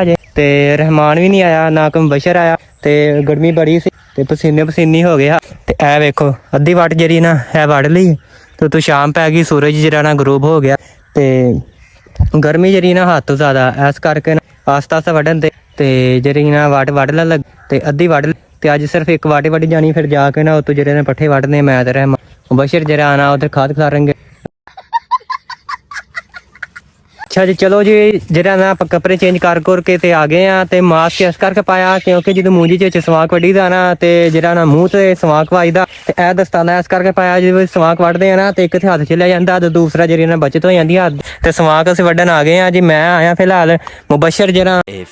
ਅਜੇ ਤੇ ਰਹਿਮਾਨ ਵੀ ਨਹੀਂ ਆਇਆ, ਨਾ ਕੋਈ ਮੁਬਸ਼ਰ ਆਇਆ ਤੇ ਗਰਮੀ ਬੜੀ ਸੀ ਤੇ ਪਸੀਨੇ ਪਸੀਨੀ ਹੋ ਗਿਆ। ਤੇ ਇਹ ਵੇਖੋ ਅੱਧੀ ਵੱਟ ਜਿਹੜੀ ਨਾ ਇਹ ਵੱਢ ਲਈ ਤੇ ਤੂੰ ਸ਼ਾਮ ਪੈ ਗਈ, ਸੂਰਜ ਜਿਹੜਾ ਨਾ ਗਰੂਬ ਹੋ ਗਿਆ ਤੇ ਗਰਮੀ ਜਿਹੜੀ ਨਾ ਹੱਦ ਤੋਂ ਜ਼ਿਆਦਾ, ਇਸ ਕਰਕੇ ਨਾ ਆਸਤਾ ਆਸਤਾ ਵੱਢਣ ਤੇ ਜਿਹੜੀ ਨਾ ਵੱਢ ਲੈ ਲੱਗ ਤੇ ਅੱਧੀ ਵੱਢ ਤੇ ਅੱਜ ਸਿਰਫ ਇੱਕ ਵਾਟੇ ਵੱਢ ਜਾਣੀ। ਫਿਰ ਜਾ ਕੇ ਨਾ ਉੱਤੋਂ ਜਿਹੜੇ ਨੇ ਪੱਠੇ ਵੱਢਨੇ ਮੈਂ ਤੇ ਰਹਿਮਾਨ ਮੁਬਸ਼ਰ ਜਿਹੜਾ ਆਣਾ ਉਧਰ ਖਾਦ ਖਿਲਾਰਾਂਗੇ। ਅੱਛਾ ਜੀ ਚਲੋ ਜੀ, ਜਿਹੜਾ ਨਾ ਆਪਾਂ ਕੱਪੜੇ ਚੇਂਜ ਕਰ ਕੇ ਤੇ ਆ ਗਏ ਆ ਤੇ ਮਾਸਕ ਇਸ ਕਰਕੇ ਪਾਇਆ ਕਿਉਂਕਿ ਜਦੋਂ ਮੂੰਜੀ ਚ ਸਵਾਕ ਵੱਢੀ ਦਾ ਨਾ ਤੇ ਜਿਹੜਾ ਨਾ ਮੂੰਹ ਤੇ ਸਵਾਕ ਵੱਜਦਾ ਤੇ ਇਹ ਦਸਤਾਨਾ ਇਸ ਕਰਕੇ ਪਾਇਆ ਜਦੋਂ ਸਵਾਕ ਵੱਢਦੇ ਆ ਨਾ ਤੇ ਇੱਕ ਤੇ ਹੱਥ ਚ ਲੈ ਜਾਂਦਾ ਤੇ ਦੂਸਰਾ ਜਿਹੜੀ ਨਾ ਬਚਤ ਹੋ ਜਾਂਦੀ ਹੱਥ ਤੇ ਸਵਾਕ ਅਸੀਂ ਵੱਢਣ ਆ ਗਏ ਆ ਜੀ। ਮੈਂ ਆਇਆ ਫਿਲਹਾਲ ਮੁਬਸ਼ਰ ਜਿਹੜਾ ਨਾ ਇਹ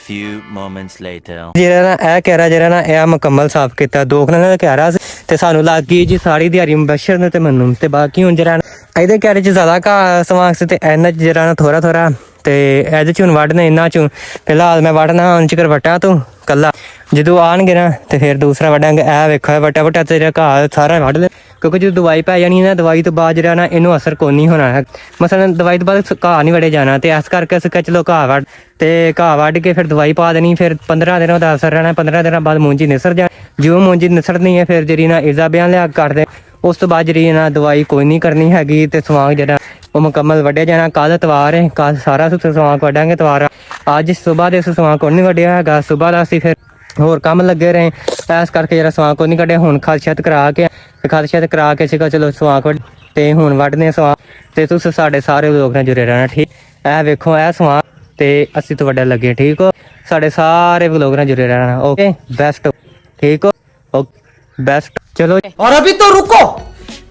ਕਹਿਰਾ ਜਿਹੜਾ ਨਾ ਇਹ ਮੁਕੰਮਲ ਸਾਫ਼ ਕੀਤਾ, 2 ਦਿਨਾਂ ਦਾ ਕਹਿਰਾ ਸੀ ਤੇ ਸਾਨੂੰ ਲੱਗ ਗਈ ਜੀ ਸਾਰੀ ਦਿਹਾੜੀ ਮੁਬਸ਼ਰ ਨੂੰ ਤੇ ਮੈਨੂੰ ਤੇ ਬਾਕੀ ਹੁਣ ਜਿਹੜਾ ਇਹਦੇ ਕਹਿਰੇ ਚ ਜ਼ਿਆਦਾ ਘਾਹ ਸਵਾਕ ਸੀ ਤੇ ਇਹਨਾਂ ਚ ਜਿਹੜਾ ਨਾ ਥੋੜਾ ਤੇ ਇਹਦੇ ਚ ਹੁਣ ਵੱਢਨੇ ਇਹਨਾਂ ਚੋਂ ਫਿਲਹਾਲ ਮੈਂ ਵੱਢਣਾ ਹੁਣ ਚ ਵੱਟਾ ਤੂੰ ਕੱਲਾ, ਜਦੋਂ ਆਣਗੇ ਨਾ ਤੇ ਫਿਰ ਦੂਸਰਾ ਵੱਢਾਂਗੇ। ਇਹ ਵੇਖੋ ਵੱਟਾ ਤੇਰਾ ਘਾਹ ਸਾਰਾ ਵੱਢ ਲੈ ਕਿਉਂਕਿ ਜਦੋਂ ਦਵਾਈ ਪੈ ਜਾਣੀ ਨਾ ਦਵਾਈ ਤੋਂ ਬਾਅਦ ਜਿਹੜਾ ਨਾ ਇਹਨੂੰ ਅਸਰ ਕੋਈ ਨਹੀਂ ਹੋਣਾ ਹੈ। ਮਸਲਨ ਦਵਾਈ ਤੋਂ ਬਾਅਦ ਘਾਹ ਨਹੀਂ ਵੱਢੇ ਜਾਣਾ ਤੇ ਇਸ ਕਰਕੇ ਅਸੀਂ ਚਲੋ ਘਾਹ ਵੱਢ ਕੇ ਫਿਰ ਦਵਾਈ ਪਾ ਦੇਣੀ, ਫਿਰ 15 ਦਿਨਾਂ ਦਾ ਅਸਰ ਰਹਿਣਾ। 15 ਦਿਨਾਂ ਬਾਅਦ ਮੂੰਜੀ ਨਿਸਰ ਜਾ, ਜਿਉਂ ਮੂੰਜੀ ਨਿਸਰਨੀ ਹੈ ਫਿਰ ਜਿਹੜੀ ਨਾ ਇਜ਼ਾ ਬਿਆਨ ਲਿਆ ਕਰਦੇ ਉਸ ਤੋਂ ਬਾਅਦ ਜਿਹੜੀ ਨਾ ਦਵਾਈ ਕੋਈ ਨਹੀਂ ਕਰਨੀ ਹੈਗੀ ਤੇ ਸਵਾਂਗ ਜਿਹੜਾ ਉਹ ਮੁਕੰਮਲ ਵੱਢਿਆ ਜਾਣਾ। ਕੱਲ ਐਤਵਾਰ ਹੈ, ਕੱਲ ਸਾਰਾ ਸਵਾਂਗ ਵੱਢਾਂਗੇ ਐਤਵਾਰ। ਅੱਜ ਸਵੇਰ ਦੇ ਸਵਾਂਗ ਕੋਈ ਨਹੀਂ ਵੱਢਿਆ ਹੈਗਾ, ਸਵੇਰ ਦਾ ਅਸੀਂ ਫਿਰ ਹੋਰ ਕੰਮ ਲੱਗੇ ਰਹੇ ਇਸ ਕਰਕੇ ਜਿਹੜਾ ਸਵਾਂਗ ਕੋਈ ਨਹੀਂ ਕੱਢਿਆ। ਹੁਣ ਖਾਦ ਛੱਤ ਕਰਾ ਕੇ ਸੀਗਾ ਚਲੋ ਸਵਾਂਗ ਵੱਢ ਤੇ ਹੁਣ ਵੱਢਨੇ ਸਵਾਂਗ ਤੇ ਤੁਸੀਂ ਸਾਡੇ ਸਾਰੇ ਲੋਕ ਨਾਲ ਜੁੜੇ ਰਹਿਣਾ ਠੀਕ। ਇਹ ਵੇਖੋ ਇਹ ਸਵਾਂਗ ਤੇ ਅਸੀਂ ਤੋਂ ਵੱਡਾ ਲੱਗੇ ਠੀਕ ਹੋ, ਸਾਡੇ ਸਾਰੇ ਲੋਕ ਨਾਲ ਜੁੜੇ ਰਹਿਣਾ। ਓਕੇ ਬੈਸਟ ठीक हो, ओके बेस्ट चलो। और अभी तो रुको,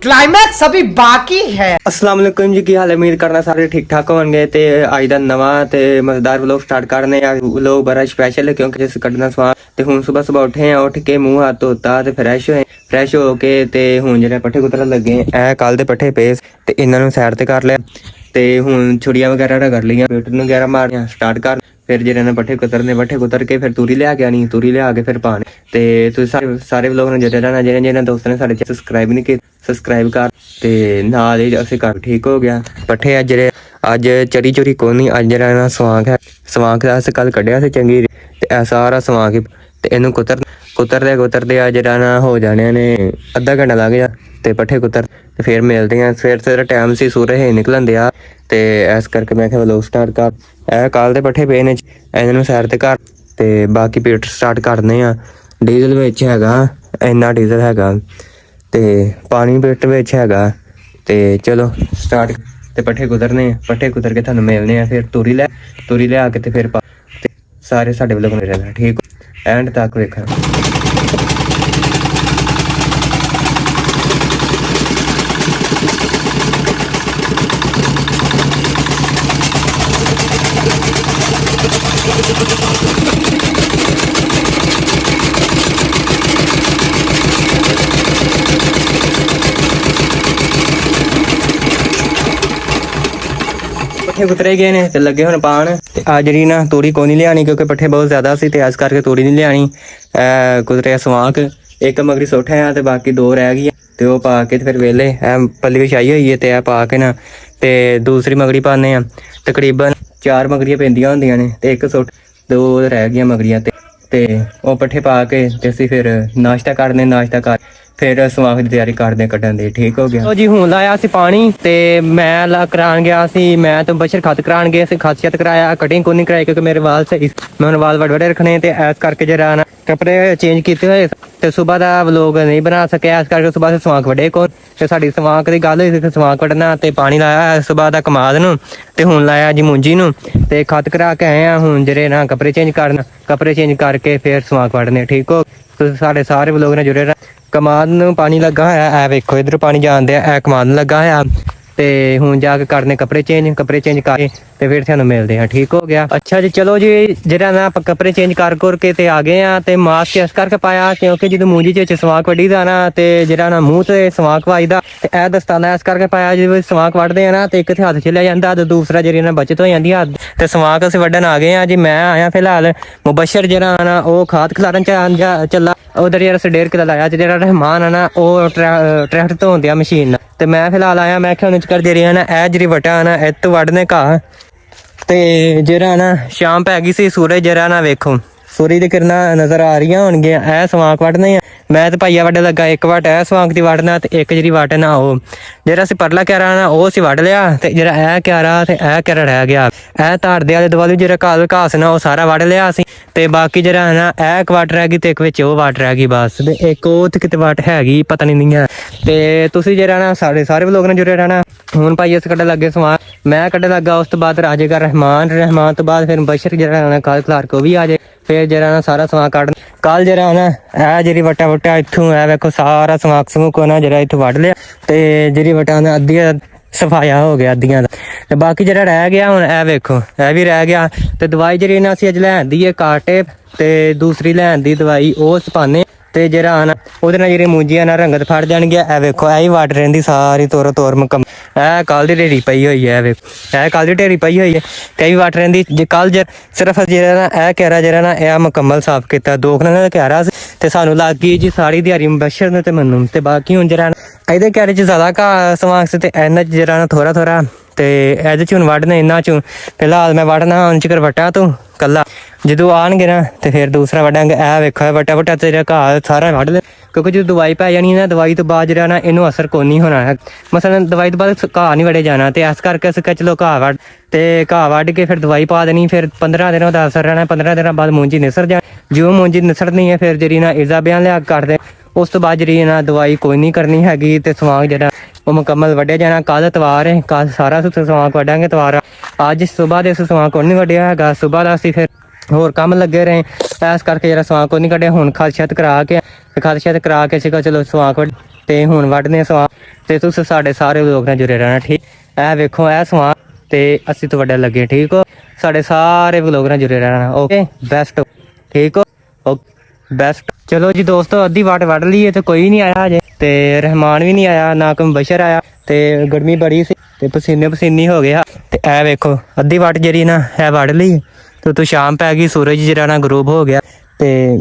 क्लाइमैक्स अभी बाकी है। अस्सलाम वालेकुम जी, की हाल है? उम्मीद करना सारे ठीक ठाक होंगे ते अज दा नवा ते मजेदार व्लॉग स्टार्ट करने आ। व्लॉग बड़ा स्पेशल है क्योंकि जिस कड्डना सवा ते हुन सुबह उठे हैं, उठ के मुंह हाथ धोता ते फ्रैश हो के ते हुन जेह्ड़े पट्ठे कुतरन लगे ऐ कल दे पट्ठे पे ते इन्हां नूं साइड ते कर लिया ते हुन छुड़ियां वगैरह कर लियां, मीटर वगैरह मारियां स्टार्ट कर। फिर ਜਿਹੜੇ ਨੇ ਪੱਠੇ ਕੁਤਰ ਕੇ ਫਿਰ ਤੂਰੀ ਲਿਆ ਕੇ ਆਣੀ, ਤੂਰੀ ਲਿਆ ਕੇ ਫਿਰ ਪਾਣੀ ਤੇ ਤੁਸੀਂ ਸਾਰੇ ਵਲੋਗ ਨੂੰ ਜਿਹੜੇ ਰਹਿਣਾ ਜਿਹਨੇ ਦੋਸਤਾਂ ਨੇ ਸਾਡੇ ਚੈਨਲ ਸਬਸਕ੍ਰਾਈਬ ਨਹੀਂ ਕੀਤਾ ਸਬਸਕ੍ਰਾਈਬ ਕਰ ਤੇ ਨਾਲ ਹੀ ਅਸੀਂ ਕਰ ਠੀਕ ਹੋ ਗਿਆ। ਪੱਠੇ ਜਿਹੜੇ ਅੱਜ ਚੋਰੀ ਕੋਈ ਨਹੀਂ, ਅੱਜ ਜਿਹੜਾ ਨਾ ਸਵਾਂਗ ਦਾ ਅਸੀਂ ਕੱਲ ਕੱਢਿਆ ਸੀ ਚੰਗੀ ਤੇ ਇਹ ਸਾਰਾ ਸਵਾਂਗ ਤੇ ਇਹਨੂੰ ਕੁਤਰਦੇ ਆ ਜਿਹੜਾ ਨਾ ਹੋ ਜਾਣੇ ਨੇ ਅੱਧਾ ਘੰਟਾ ਲੱਗ ਜਾ ਤੇ ਪੱਠੇ ਕੁਤਰ ਤੇ ਫਿਰ ਮਿਲਦੇ ਆ। ਸਵੇਰ ਟਾਈਮ ਸੀ, ਸੂਰਜ ਨਿਕਲਣ ਦਿਆ ਤੇ ਇਸ ਕਰਕੇ ਮੈਂ ਕਿਹਾ ਵਲੋਗ ਸਟਾਰਟ ਕਰ। ਇਹ ਕੱਲ ਦੇ ਪੱਠੇ ਪਏ ਨੇ ਇਹਨਾਂ ਨੂੰ ਸਾਈਡ ਤੇ ਕਰ ਤੇ ਬਾਕੀ ਪੀਟ ਸਟਾਰਟ ਕਰਨੇ ਆ। ਡੀਜ਼ਲ ਵਿੱਚ ਹੈਗਾ, ਇੰਨਾ ਡੀਜ਼ਲ ਹੈਗਾ ਤੇ ਪਾਣੀ ਪੀਟ ਵਿੱਚ ਹੈਗਾ ਤੇ ਚਲੋ ਸਟਾਰਟ ਤੇ ਪੱਠੇ ਕੁਤਰਨੇ ਆ। ਪੱਠੇ ਕੁਤਰ ਕੇ ਤੁਹਾਨੂੰ ਮਿਲਨੇ ਆ, ਫਿਰ ਤੂਰੀ ਲਿਆ ਕੇ ਤੇ ਫਿਰ ਤੇ ਸਾਰੇ ਸਾਡੇ ਵਲੋਗ ਨੂੰ ਰਹਿਣਾ ਠੀਕ ਐਂਡ ਤੱਕ ਵੇਖਣਾ। ਪੱਠੇ ਕੁਤਰੇ ਗਏ ਨੇ ਤੇ ਲੱਗੇ ਹੁਣ ਪਾਣ ਤੇ ਆ ਜਿਹੜੀ ਨਾ ਤੂੜੀ ਕੋਈ ਨਹੀਂ ਲਿਆਣੀ ਕਿਉਂਕਿ ਪੱਠੇ ਬਹੁਤ ਜ਼ਿਆਦਾ ਸੀ ਤੇ ਇਸ ਕਰਕੇ ਤੂੜੀ ਨਹੀਂ ਲਿਆਣੀ। ਕੁਤਰਿਆ ਸਵਾਂਕ ਇੱਕ ਮਗਰੀ ਸੁੱਟਿਆ ਤੇ ਬਾਕੀ 2 ਰਹਿ ਗਈਆਂ ਤੇ ਉਹ ਪਾ ਕੇ ਤੇ ਫਿਰ ਵੇਲੇ ਪੱਲੀ ਵਿਛਾਈ ਹੋਈ ਹੈ ਤੇ ਇਹ ਪਾ ਕੇ ਨਾ ਤੇ ਦੂਸਰੀ ਮਗਰੀ ਪਾਉਂਦੇ ਆ। ਤਕਰੀਬਨ 4 ਮਗਰੀਆਂ ਪੈਂਦੀਆਂ ਹੁੰਦੀਆਂ ਨੇ ਤੇ 1 ਸੁੱਟ 2 ਰਹਿ ਗਈਆਂ ਮਗਰੀਆਂ ਤੇ ਉਹ ਪੱਠੇ ਪਾ ਕੇ ਤੇ ਅਸੀਂ ਫਿਰ ਨਾਸ਼ਤਾ ਕਰ ਫਿਰ ਸਵਾਂਗ ਦੀ ਤਿਆਰੀ ਕਰਦੇ ਕੱਢਣ ਦੀ ਠੀਕ ਹੋ ਗਿਆ ਜੀ। ਹੁਣ ਲਾਇਆ ਸੀ ਪਾਣੀ ਤੇ ਮੈਂ ਕਰਾਉਣ ਗਿਆ ਸੀ, ਮੈਂ ਤੇ ਬਸ਼ਰ ਖਤ ਕਰਾਉਣ ਗਏ ਸੀ। ਖਾਸੀਅਤ ਕਰਾਇਆ, ਕਟਿੰਗ ਕੋਈ ਨਹੀਂ ਕਰਾਈ ਕਿਉਂਕਿ ਮੇਰੇ ਵਾਲ ਸਹੀ ਮੈਂ ਹੁਣ ਵਾਲ ਵੱਡੇ ਰੱਖਣੇ ਤੇ ਇਸ ਕਰਕੇ ਜਿਹੜਾ ਨਾ ਕੱਪੜੇ ਚੇਂਜ ਕੀਤੇ ਹੋਏ ਤੇ ਸਵੇਰ ਦਾ ਵਲੋਗ ਨਹੀਂ ਬਣਾ ਸਕਿਆ ਇਸ ਕਰਕੇ ਸਵੇਰ ਸਵਾਂਗ ਵੱਡੇ ਕੋਲ ਤੇ ਸਾਡੀ ਸਵਾਂਗ ਦੀ ਗੱਲ ਹੋਈ ਸੀ ਸਵਾਂਗ ਵੱਢਣਾ ਤੇ ਪਾਣੀ ਲਾਇਆ ਸਵੇਰ ਦਾ ਕਮਾਦ ਨੂੰ ਤੇ ਹੁਣ ਲਾਇਆ ਜੀ ਮੂੰਜੀ ਨੂੰ ਤੇ ਖਤ ਕਰਾ ਕੇ ਆਏ ਆ। ਹੁਣ ਜਿਹੜੇ ਨਾ ਕੱਪੜੇ ਚੇਂਜ ਕਰਕੇ ਫਿਰ ਸਵਾਂਗ ਵੱਢਣੇ ਠੀਕ ਹੋ। ਤੁਸੀਂ ਸਾਡੇ ਸਾਰੇ ਵਲੋਗ ਨਾਲ ਜੁੜੇ ਰਹਿ। ਕਮਾਦ ਨੂੰ ਪਾਣੀ ਲੱਗਾ ਹੋਇਆ, ਇਹ ਵੇਖੋ ਇਧਰ ਪਾਣੀ ਜਾਂਦੇ ਆ, ਇਹ ਕਮਾਦ ਨੂੰ ਲੱਗਾ ਹੋਇਆ ਤੇ ਹੁਣ ਜਾ ਕੇ ਕਰਨੇ ਕੱਪੜੇ ਚੇਂਜ ਕਰਕੇ ਤੇ ਫਿਰ ਤੁਹਾਨੂੰ ਮਿਲਦੇ ਆ ਠੀਕ ਹੋ ਗਿਆ। ਅੱਛਾ ਜੀ ਚਲੋ ਜੀ, ਜਿਹੜਾ ਨਾ ਆਪਾਂ ਕੱਪੜੇ ਚੇਂਜ ਕਰ ਕੇ ਤੇ ਆ ਗਏ ਆ ਤੇ ਮਾਸਕ ਇਸ ਕਰਕੇ ਪਾਇਆ ਕਿਉਂਕਿ ਜਦੋਂ ਮੂੰਜੀ ਚ ਸਵਾਂਕ ਵੱਢੀ ਦਾ ਨਾ ਤੇ ਜਿਹੜਾ ਨਾ ਮੂੰਹ ਤੇ ਸਵਾਂਕ ਵੱਜਦਾ ਤੇ ਇਹ ਦਸਤਾਨਾ ਇਸ ਕਰਕੇ ਪਾਇਆ ਜਦੋਂ ਸਵਾਂਕ ਵੱਢਦੇ ਆ ਨਾ ਤੇ ਇੱਕ ਤੇ ਹੱਥ ਚ ਲੈ ਜਾਂਦਾ ਤੇ ਦੂਸਰਾ ਜਿਹੜੀ ਨਾ ਬਚਤ ਹੋ ਜਾਂਦੀ ਹੱਥ ਤੇ ਸਵਾਂਕ ਅਸੀਂ ਵੱਢਣ ਆ ਗਏ ਆ ਜੀ। ਮੈਂ ਆਇਆ ਫਿਲਹਾਲ ਮੁਬਸ਼ਰ ਜਿਹੜਾ ਨਾ ਉਹ ਖਾਦ ਖਿਲਾਰਨ ਚ ਚੱਲਾ ਉਧਰ ਯਾਰ ਅਸੀਂ 1.5 ਕਿੱਲਾ ਲਾਇਆ ਤੇ ਜਿਹੜਾ ਰਹਿਮਾਨ ਆ ਨਾ ਉਹ ਟਰੈਕਟਰ ਤੋਂ ਹੁੰਦੀ ਆ ਮਸ਼ੀਨ ਨਾਲ ਤੇ ਮੈਂ ਫਿਲਹਾਲ ਆਇਆ। ਮੈਂ ਕਿਹਾ ਉਹਨੇ ਚ ਕਰ ਦੇ ਰਿਹਾ ਨਾ ਇਹ ਜਿਹੜੀ ਵਟਾ ਨਾ ਇਹ ਤੋਂ ਵੱਢਨੇ ਘਾਹ ਤੇ ਜਿਹੜਾ ਨਾ ਸ਼ਾਮ ਪੈ ਗਈ ਸੀ, ਸੂਰਜ ਜਿਹੜਾ ਨਾ ਵੇਖੋ ਸੂਰਜ ਦੀ ਕਿਰਨਾਂ ਨਜ਼ਰ ਆ ਰਹੀਆਂ ਹੋਣਗੀਆਂ। ਇਹ ਸਵਾਂਕ ਵੱਢਨੇ ਆ, ਮੈਂ ਤੇ ਭਾਈਆ ਵੱਢ ਲੱਗਾ। ਇੱਕ ਵਾਟ ਇਹ ਸਵਾਂਕ ਦੀ ਵੱਢਣਾ ਤੇ ਇੱਕ ਜਿਹੜੀ ਵੱਢ ਨਾ ਉਹ ਜਿਹੜਾ ਅਸੀਂ ਪਰਲਾ ਕਿਆਰਾ ਨਾ ਉਹ ਅਸੀਂ ਵੱਢ ਲਿਆ, ਤੇ ਜਿਹੜਾ ਇਹ ਕਿਆਰਾ ਤੇ ਇਹ ਕਿਆਰਾ ਰਹਿ ਗਿਆ। ਇਹ ਧਾਰ ਦੇ ਆਲੇ ਦੁਆਲੇ ਜਿਹੜਾ ਕਾਲ ਘਾਸ ਨਾ ਉਹ ਸਾਰਾ ਵੱਢ ਲਿਆ ਅਸੀਂ, ਤੇ ਬਾਕੀ ਜਿਹੜਾ ਨਾ ਇਹ ਇੱਕ ਵਾਟ ਰਹਿ ਗਈ ਤੇ ਇੱਕ ਵਿੱਚ ਉਹ ਵਾਟ ਰਹਿ ਗਈ ਬਸ। ਤੇ ਇੱਕ ਉਹ ਤੇ ਕਿਤੇ ਵਾਟ ਹੈਗੀ ਪਤਾ ਨਹੀਂ ਹੈ। ਤੇ ਤੁਸੀਂ ਜਿਹੜਾ ਨਾ ਸਾਡੇ ਸਾਰੇ ਲੋਕ ਨੇ ਜੁੜੇ ਰਹਿਣਾ। ਹੁਣ ਭਾਈ ਅਸੀਂ ਕੱਢਣ ਲੱਗੇ ਸਮਾਨ, ਮੈਂ ਕੱਢਣ ਲੱਗਾ, ਉਸ ਤੋਂ ਬਾਅਦ ਰਾਜੇਗਾ ਰਹਿਮਾਨ ਤੋਂ ਬਾਅਦ ਫਿਰ ਬਸ਼ਰ ਜਿਹੜਾ ਨਾ ਕਾਲ ਕਲਾਰਕ ਉਹ ਵੀ ਆ ਜਾਏ। ਫਿਰ ਜਿਹੜਾ ਨਾ ਸਾਰਾ ਸਮਾਨ ਕੱਢ ਕੱਲ ਜਿਹੜਾ ਨਾ ਇਹ ਜਿਹੜੀ ਵਟਾ ਇੱਥੋਂ ਇਹ ਵੇਖੋ ਸਾਰਾ ਸਮਾਕ ਸਮੂਕ ਨਾ ਜਿਹੜਾ ਇੱਥੋਂ ਵੱਢ ਲਿਆ, ਤੇ ਜਿਹੜੀ ਵਟਾ ਨਾ ਅੱਧੀਆਂ ਸਫਾਇਆ ਹੋ ਗਿਆ ਅੱਧੀਆਂ ਦਾ, ਤੇ ਬਾਕੀ ਜਿਹੜਾ ਰਹਿ ਗਿਆ ਹੁਣ ਇਹ ਵੇਖੋ ਇਹ ਵੀ ਰਹਿ ਗਿਆ। ਤੇ ਦਵਾਈ ਜਿਹੜੀ ਨਾ ਅਸੀਂ ਅੱਜ ਲੈਂਦੀ ਹੈ ਕਾਟੇ, ਤੇ ਦੂਸਰੀ ਲੈਣ ਦੀ ਦਵਾਈ ਉਹ ਸਪਾਨੇ, ਤੇ ਜਿਹੜਾ ਨਾ ਉਹਦੇ ਨਾਲ ਜਿਹੜੇ ਮੂੰਜੀਆਂ ਨਾਲ ਰੰਗਤ ਫੜ ਜਾਣਗੇ। ਇਹ ਵੇਖੋ ਇਹ ਹੀ ਵੱਢ ਰਹਿੰਦੀ ਸਾਰੀ ਤੋਰ ਮੁਕੰਮ। ਇਹ ਕੱਲ ਦੀ ਢੇਰੀ ਪਈ ਹੋਈ ਹੈ, ਵੇਖੋ ਇਹ ਕੱਲ ਦੀ ਢੇਰੀ ਪਈ ਹੋਈ ਹੈ ਤੇ ਇਹ ਵੀ ਵੱਢ ਰਹਿੰਦੀ। ਜੇ ਕੱਲ ਸਿਰਫ ਜਿਹੜਾ ਨਾ ਇਹ ਕਿਆਰਾ ਜਿਹੜਾ ਨਾ ਇਹ ਮੁਕੰਮਲ ਸਾਫ਼ ਕੀਤਾ, 2 ਦਿਨਾਂ ਦਾ ਕਿਆਰਾ ਸੀ ਤੇ ਸਾਨੂੰ ਲੱਗ ਗਈ ਜੀ ਸਾਰੀ ਦਿਹਾੜੀ ਬਸ਼ਰ ਨੂੰ ਤੇ ਮੈਨੂੰ। ਤੇ ਬਾਕੀ ਹੁਣ ਜਿਹੜਾ ਇਹਦੇ ਕਿਆਰੇ 'ਚ ਜ਼ਿਆਦਾ ਘਾਹ ਸਮਾਕ ਸੀ ਤੇ ਇਹਨਾਂ 'ਚ ਜਿਹੜਾ ਨਾ ਥੋੜਾ ਤੇ ਇਹਦੇ 'ਚ ਹੁਣ ਵੱਢਣਾ ਇਹਨਾਂ 'ਚੋਂ ਫਿਲਹਾਲ ਮੈਂ ਵੱਢਣਾ ਹੁਣ ਚਿਕਰ ਵਟਾ ਤੂੰ ਕੱਲਾ, ਜਦੋਂ ਆਣਗੇ ਨਾ ਤੇ ਫਿਰ ਦੂਸਰਾ ਵੱਢਾਂਗੇ। ਇਹ ਵੇਖੋ ਵਟਾ ਤੇ ਜਿਹੜਾ ਘਾਹ ਸਾਰਾ ਵੱਢ ਲਿਆ, ਕਿਉਂਕਿ ਜਦੋਂ ਦਵਾਈ ਪੈ ਜਾਣੀ ਨਾ ਦਵਾਈ ਤੋਂ ਬਾਅਦ ਜਿਹੜਾ ਨਾ ਇਹਨੂੰ ਅਸਰ ਕੋਈ ਨਹੀਂ ਹੋਣਾ ਹੈ। ਮਸਲਨ ਦਵਾਈ ਤੋਂ ਬਾਅਦ ਘਾਹ ਨਹੀਂ ਵੱਢੇ ਜਾਣਾ, ਤੇ ਇਸ ਕਰਕੇ ਅਸੀਂ ਚਲੋ ਘਾਹ ਵੱਢ ਕੇ ਫਿਰ ਦਵਾਈ ਪਾ ਦੇਣੀ, ਫਿਰ 15 ਦਿਨਾਂ ਦਾ ਅਸਰ ਰਹਿਣਾ। 15 ਦਿਨਾਂ ਬਾਅਦ ਮੂੰਜੀ ਨਿਸਰ ਜਾ, ਜਿਉਂ ਮੂੰਜੀ ਨਿਸਰਨੀ ਹੈ ਫਿਰ ਜਿਹੜੀ ਨਾ ਇਜ਼ਾ ਬਿਆਨ ਲਿਆ ਕਰਦੇ, ਉਸ ਤੋਂ ਬਾਅਦ ਜਿਹੜੀ ਨਾ ਦਵਾਈ ਕੋਈ ਨਹੀਂ ਕਰਨੀ ਹੈਗੀ ਤੇ ਸਵਾਂਗ ਜਿਹੜਾ ਉਹ ਮੁਕੰਮਲ ਵੱਢਿਆ ਜਾਣਾ। ਕੱਲ ਐਤਵਾਰ ਹੈ, ਕੱਲ ਸਾਰਾ ਸਵਾਂਗ ਵੱਢਾਂਗੇ ਐਤਵਾਰ। ਅੱਜ ਸਵੇਰ ਦੇ ਸਵਾਂਗ ਕੋਈ ਨਹੀਂ ਵੱਢਿਆ ਹੈਗਾ, ਸਵੇਰ ਦਾ ਅਸੀਂ ਫਿਰ ਹੋਰ ਕੰਮ ਲੱਗੇ ਰਹੇ, ਇਸ ਕਰਕੇ ਜਿਹੜਾ ਸਵਾਂਗ ਕੋਈ ਨਹੀਂ ਕੱਢਿਆ। ਹੁਣ ਖਾਦਸ਼ਤ ਕਰਾ ਕੇ ਸੀਗਾ ਚਲੋ ਸਵਾਂਗ ਵੱਢ ਤੇ ਹੁਣ ਵੱਢਨੇ ਸਵਾਂਗ। ਤੇ ਤੁਸੀਂ ਸਾਡੇ ਸਾਰੇ ਲੋਕ ਨਾਲ ਜੁੜੇ ਰਹਿਣਾ, ਠੀਕ। ਇਹ ਵੇਖੋ ਇਹ ਸਵਾਂਗ ਤੇ ਅਸੀਂ ਤੋਂ ਵੱਡੇ ਲੱਗੇ, ਠੀਕ ਹੋ। ਸਾਡੇ ਸਾਰੇ ਲੋਕ ਨਾਲ ਜੁੜੇ ਰਹਿਣਾ, ਓਕੇ ਬੈਸਟ, ਠੀਕ ਹੋ, ਓਕੇ ਬੈਸਟ। ਚਲੋ ਜੀ ਦੋਸਤੋ ਅੱਧੀ ਵਾਟ ਵੱਢ ਲਈਏ ਤੇ ਕੋਈ ਨਹੀਂ ਆਇਆ ਹਜੇ, ਤੇ ਰਹਿਮਾਨ ਵੀ ਨਹੀਂ ਆਇਆ, ਨਾ ਕੋਈ ਬਸ਼ਰ ਆਇਆ, ਤੇ ਗਰਮੀ ਬੜੀ ਸੀ ਤੇ ਪਸੀਨੇ ਹੋ ਗਿਆ। ਤੇ ਇਹ ਵੇਖੋ ਅੱਧੀ ਵਾਟ ਜਿਹੜੀ ਨਾ ਇਹ ਵੱਢ ਲਈ ਤੇ ਤੂੰ ਸ਼ਾਮ ਪੈ ਗਈ, ਸੂਰਜ ਜਿਹੜਾ ਨਾ ਗਰੂਬ ਹੋ ਗਿਆ, ਤੇ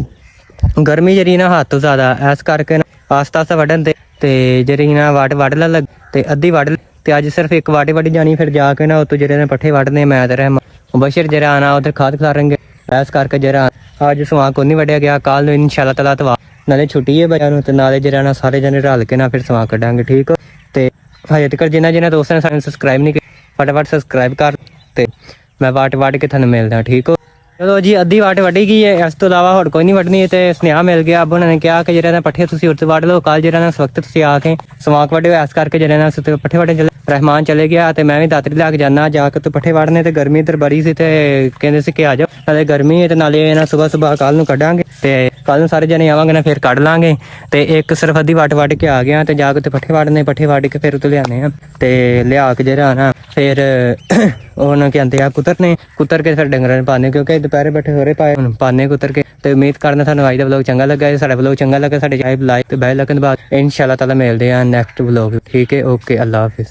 ਗਰਮੀ ਜਿਹੜੀ ਨਾ ਹੱਦ ਤੋਂ ਜ਼ਿਆਦਾ, ਇਸ ਕਰਕੇ ਨਾ ਆਸਤਾ ਵੱਢਣ ਤੇ ਜਿਹੜੀ ਨਾ ਵਾਟ ਵੱਢ ਲੱਗ ਤੇ ਅੱਧੀ ਵੱਢ ਤੇ ਅੱਜ ਸਿਰਫ ਇੱਕ ਵਾਟੇ ਵੱਢੀ ਜਾਣੀ। ਫਿਰ ਜਾ ਕੇ ਨਾ ਉੱਤੋਂ ਜਿਹੜੇ ਨੇ ਪੱਠੇ ਵੱਢਨੇ ਮੈਂ ਤੇ ਰਹਿਮਾਨ ਬਸ਼ਰ ਜਿਹੜਾ ਆਣਾ ਉੱਧਰ ਖਾਦ ਖਿਲਾਰਾਂਗੇ। ਇਸ ਕਰਕੇ ਜਿਹੜਾ ਅੱਜ ਸਵਾਂਗ ਕੋਈ ਨਹੀਂ ਵੱਢਿਆ ਗਿਆ, ਕੱਲ ਨੂੰ ਇਨਸ਼ਾਅੱਲਾ ਤਾਲਾ ਤਵਾ ਨਾਲੇ ਛੁੱਟੀ ਹੈ ਬੱਚਿਆਂ ਨੂੰ, ਤੇ ਨਾਲੇ ਜਿਹੜਾ ਨਾ ਸਾਰੇ ਜਣੇ ਰਲ ਕੇ ਨਾ ਫਿਰ ਸਵਾਂਗ ਕੱਢਾਂਗੇ, ਠੀਕ। ਤੇ ਹਜੇ ਤੱਕ ਜਿਨ੍ਹਾਂ ਦੋਸਤਾਂ ਨੇ ਸਾਨੂੰ ਸਬਸਕ੍ਰਾਈਬ ਨਹੀਂ ਕੀਤਾ ਫਟਾਫਟ ਸਬਸਕ੍ਰਾਈਬ ਕਰ, ਤੇ ਮੈਂ ਵਾਟ ਵੱਢ ਕੇ ਤੁਹਾਨੂੰ ਮਿਲਦਾ, ਠੀਕ ਹੋ। ਚਲੋ ਜੀ ਅੱਧੀ ਵਾਟ ਵੱਢੀ ਗਈ ਹੈ, ਇਸ ਤੋਂ ਇਲਾਵਾ ਹੋਰ ਕੋਈ ਨਹੀਂ ਵੱਢਣੀ। ਤੇ ਸੁਨੇਹਾ ਮਿਲ ਗਿਆ, ਅੱਬ ਉਹਨਾਂ ਨੇ ਕਿਹਾ ਕਿ ਜਿਹੜਾ ਨਾ ਪੱਠੇ ਤੁਸੀਂ ਉੱਤੇ ਵੱਢ ਲਓ। ਕੱਲ ਜਿਹੜਾ ਨਾ ਇਸ ਵਕਤ ਤੁਸੀਂ ਆ ਕੇ ਸਵਾਂਗ ਵੱਢਿਓ, ਇਸ ਕਰਕੇ ਜਿਹੜਾ ਨਾ ਉੱਤੇ ਪੱਠੇ ਵੱਢਣ ਚਲੇ ਰਹਿਮਾਨ ਚਲੇ ਗਿਆ, ਤੇ ਮੈਂ ਵੀ ਦਾਤਰੀ ਲੈ ਕੇ ਜਾਣਾ ਜਾ ਕੇ ਤੇ ਪੱਠੇ ਵੱਢਣੇ। ਤੇ ਗਰਮੀ ਇੱਧਰ ਬੜੀ ਸੀ ਤੇ ਕਹਿੰਦੇ ਸੀ ਕਿ ਆ ਜਾਓ, ਨਾਲੇ ਗਰਮੀ ਹੈ ਤੇ ਨਾਲੇ ਨਾ ਸਵੇਰ ਕੱਲ ਨੂੰ ਕੱਢਾਂਗੇ, ਤੇ ਕੱਲ ਨੂੰ ਸਾਰੇ ਜਣੇ ਆਵਾਂਗੇ ਨਾ ਫਿਰ ਕੱਢ ਲਾਂਗੇ। ਤੇ ਇੱਕ ਸਿਰਫ ਅੱਧੀ ਵਾਟ ਵੱਢ ਕੇ ਆ ਗਿਆ, ਤੇ ਜਾ ਕੇ ਤੇ ਪੱਠੇ ਵੱਢ ਕੇ ਫਿਰ ਉੱਤੇ ਲਿਆਣੇ ਆ, ਤੇ ਲਿਆ ਕੇ ਜਿਹੜਾ ਨਾ ਫਿਰ ਉਹਨਾਂ ਕਹਿੰਦੇ ਆ ਕੁਤਰ ਕੇ ਫਿਰ ਡੰਗਰਾਂ ਨੂੰ ਪਾਣੇ, ਕਿਉਂਕਿ ਦੁਪਹਿਰੇ ਬੈਠੇ ਹੋਰੇ ਪਾਏ ਹੁਣ ਪਾਣੇ ਕੁਤਰ ਕੇ। ਤੇ ਉਮੀਦ ਕਰਨਾ ਤੁਹਾਨੂੰ ਅੱਜ ਦਾ ਵਲੌਗ ਚੰਗਾ ਲੱਗਾ। ਜੇ ਸਾਡਾ ਵਲੌਗ ਚੰਗਾ ਲੱਗਾ ਸਾਡੇ ਚਾਹੇ ਲਾਈਕ ਤੇ ਬੈਲ ਆਈਕਨ ਬਾਅਦ ਇਨਸ਼ਾਅੱਲਾ ਤਾਲਾ ਮਿਲਦੇ ਆ ਨੈਕਸਟ ਵਲੌਗ, ਠੀਕ ਹੈ, ਓਕੇ, ਅੱਲਾ ਹਾਫਿਜ਼।